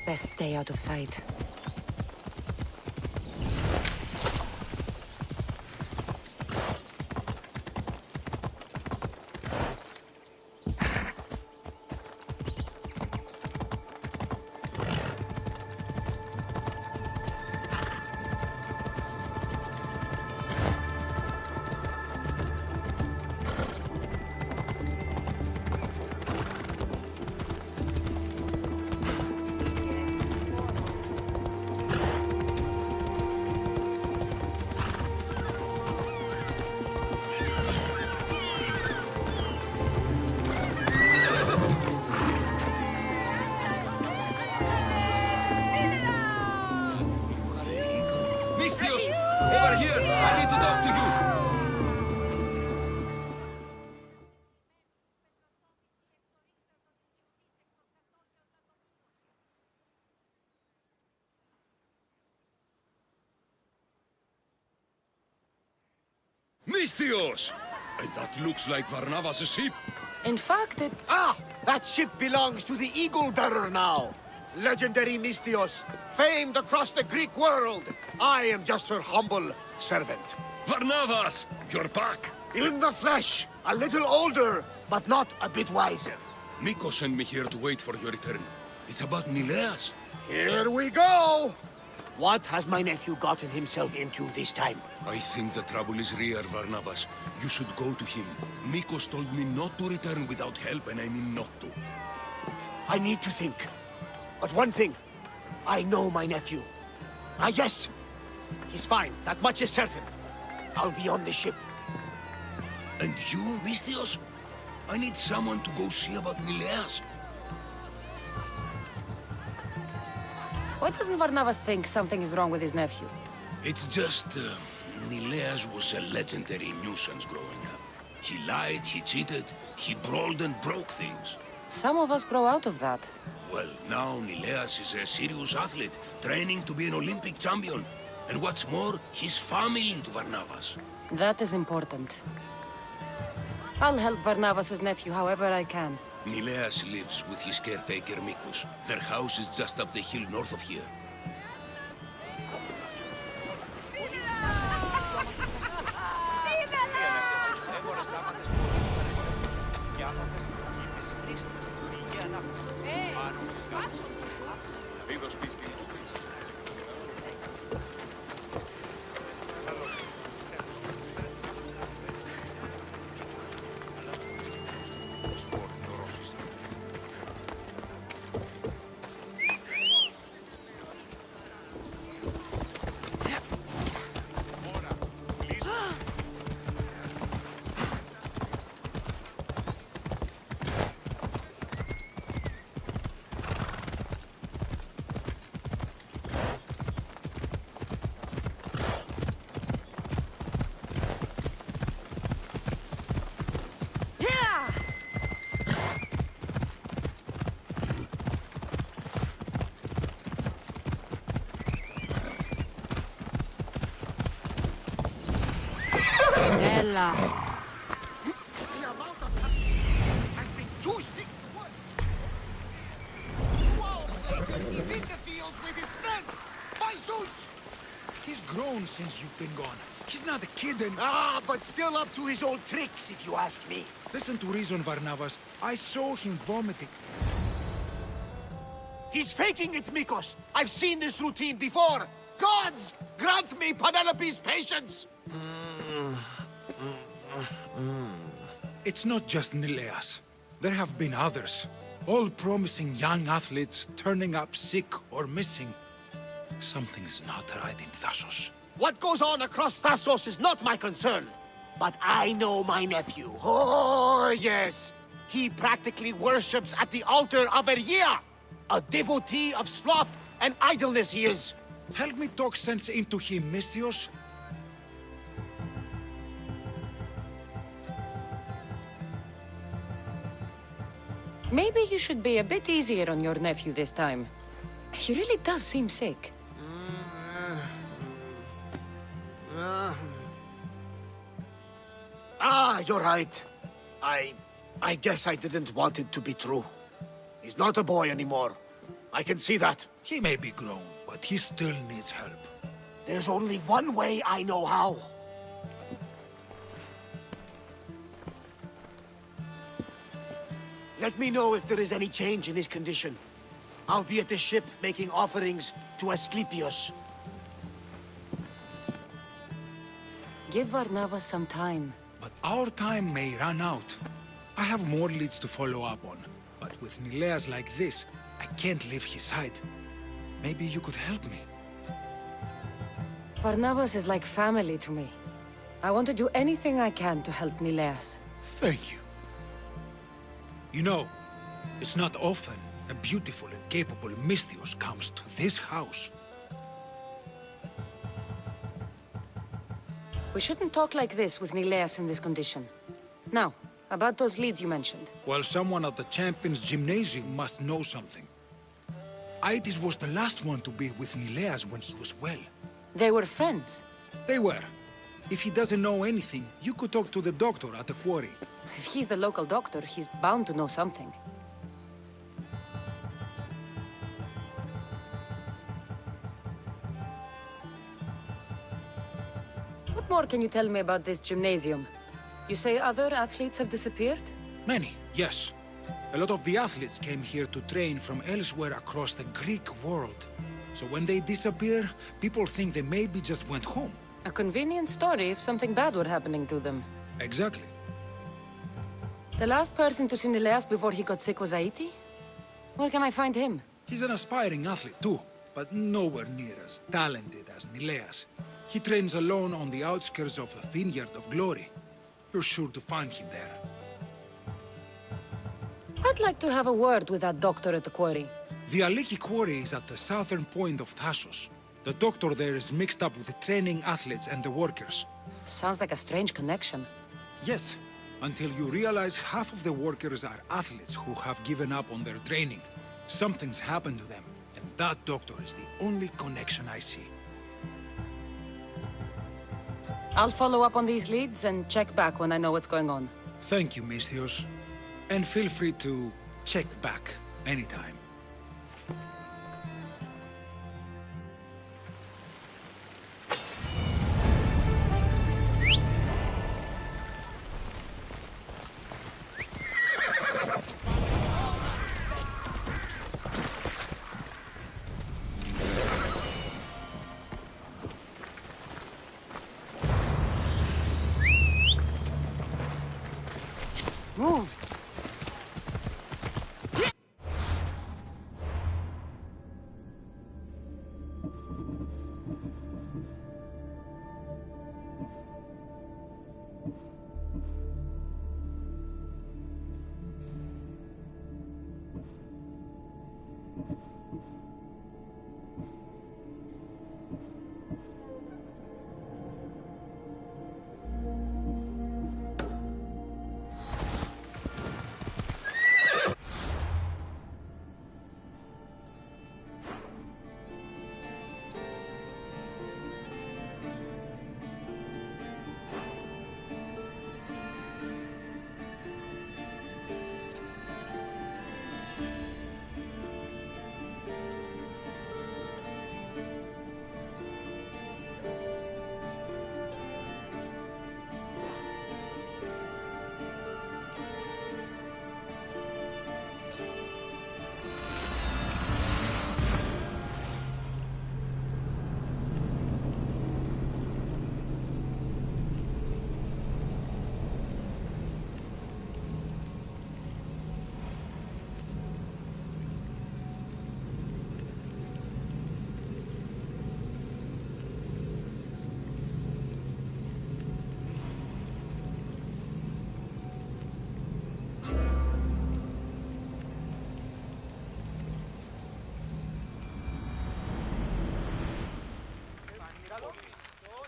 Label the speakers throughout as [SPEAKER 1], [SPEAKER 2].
[SPEAKER 1] Best stay out of sight.
[SPEAKER 2] Over here! I need to talk to you! Misthios! And that looks like Ba르naba스의 ship.
[SPEAKER 1] In fact, it...
[SPEAKER 3] Ah! That ship belongs to the Eagle Bearer now. Legendary Misthios, famed across the Greek world. I am just her humble servant.
[SPEAKER 2] Ba르nabas! You're back!
[SPEAKER 3] In the flesh, a little older, but not a bit wiser.
[SPEAKER 2] Miko sent me here to wait for your return. It's about Nileas.
[SPEAKER 3] Here we go! What has my nephew gotten himself into this time?
[SPEAKER 2] I think the trouble is real, Ba르nabas. You should go to him. Mikos told me not to return without help, and I mean not to.
[SPEAKER 3] I need to think. But one thing, I know my nephew. Ah, yes. He's fine. That much is certain. I'll be on the ship.
[SPEAKER 2] And you, Misthios? I need someone to go see about Nileas.
[SPEAKER 1] Why doesn't Barnabas think something is wrong with his nephew?
[SPEAKER 2] It's just, Nileas was a legendary nuisance growing up. He lied, he cheated, he brawled and broke things.
[SPEAKER 1] Some of us grow out of that.
[SPEAKER 2] Well, now Nileas is a serious athlete, training to be an Olympic champion. And what's more, he's family to Barnabas.
[SPEAKER 1] That is important. I'll help Barnabas' nephew however I can.
[SPEAKER 2] Nileas lives with his caretaker Mikos. Their house is just up the hill north of here.
[SPEAKER 1] Ella.
[SPEAKER 3] The amount of has been too sick to work. Wow, he's in the fields with his friends. My Zeus!
[SPEAKER 4] He's grown since you've been gone. He's not a kid anymore.
[SPEAKER 3] Ah, but still up to his old tricks, if you ask me.
[SPEAKER 4] Listen to reason, Barnabas. I saw him vomiting.
[SPEAKER 3] He's faking it, Mikos. I've seen this routine before. Gods, grant me Penelope's patience.
[SPEAKER 4] It's not just Nileas. There have been others. All promising young athletes turning up sick or missing. Something's not right in Thassos.
[SPEAKER 3] What goes on across Thassos is not my concern. But I know my nephew. Oh, yes. He practically worships at the altar of Ergia. A devotee of sloth and idleness he is.
[SPEAKER 4] Help me talk sense into him, Misthios.
[SPEAKER 1] Maybe you should be a bit easier on your nephew this time. He really does seem sick.
[SPEAKER 3] You're right. I guess I didn't want it to be true. He's not a boy anymore. I can see that.
[SPEAKER 4] He may be grown, but he still needs help.
[SPEAKER 3] There's only one way I know how. Let me know if there is any change in his condition. I'll be at the ship making offerings to Asclepius.
[SPEAKER 1] Give Barnabas some time.
[SPEAKER 4] But our time may run out. I have more leads to follow up on. But with Nileas like this, I can't leave his side. Maybe you could help me.
[SPEAKER 1] Barnabas is like family to me. I want to do anything I can to help Nileas.
[SPEAKER 4] Thank you. You know, it's not often a beautiful and capable Misthios comes to this house.
[SPEAKER 1] We shouldn't talk like this with Nileas in this condition. Now, about those leads you mentioned.
[SPEAKER 4] Well, someone at the Champions Gymnasium must know something. Aitis was the last one to be with Nileas when he was well.
[SPEAKER 1] They were friends.
[SPEAKER 4] They were. If he doesn't know anything, you could talk to the doctor at the quarry.
[SPEAKER 1] If he's the local doctor, he's bound to know something. What more can you tell me about this gymnasium? You say other athletes have disappeared?
[SPEAKER 4] Many, yes. A lot of the athletes came here to train from elsewhere across the Greek world. So when they disappear, people think they maybe just went home.
[SPEAKER 1] A convenient story if something bad were happening to them.
[SPEAKER 4] Exactly.
[SPEAKER 1] The last person to see Nileas before he got sick was Aiti? Where can I find him?
[SPEAKER 4] He's an aspiring athlete too, but nowhere near as talented as Nileas. He trains alone on the outskirts of a vineyard of glory. You're sure to find him there.
[SPEAKER 1] I'd like to have a word with that doctor at the quarry.
[SPEAKER 4] The Aliki quarry is at the southern point of Thassos. The doctor there is mixed up with the training athletes and the workers.
[SPEAKER 1] Sounds like a strange connection.
[SPEAKER 4] Yes, until you realize half of the workers are athletes who have given up on their training. Something's happened to them, and that doctor is the only connection I see.
[SPEAKER 1] I'll follow up on these leads and check back when I know what's going on.
[SPEAKER 4] Thank you, Misthios. And feel free to check back anytime.
[SPEAKER 1] Move!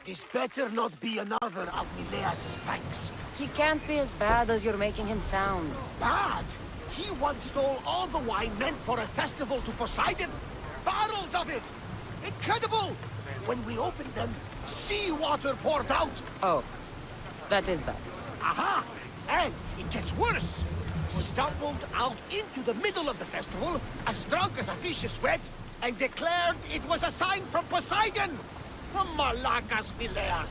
[SPEAKER 3] This better not be another of Nileas' pranks.
[SPEAKER 1] He can't be as bad as you're making him sound.
[SPEAKER 3] Bad? He once stole all the wine meant for a festival to Poseidon. Barrels of it! Incredible! When we opened them, seawater poured out.
[SPEAKER 1] Oh, that is bad.
[SPEAKER 3] Aha! And it gets worse. He stumbled out into the middle of the festival, as drunk as a fish is wet, and declared it was a sign from Poseidon. Malakas Nileas.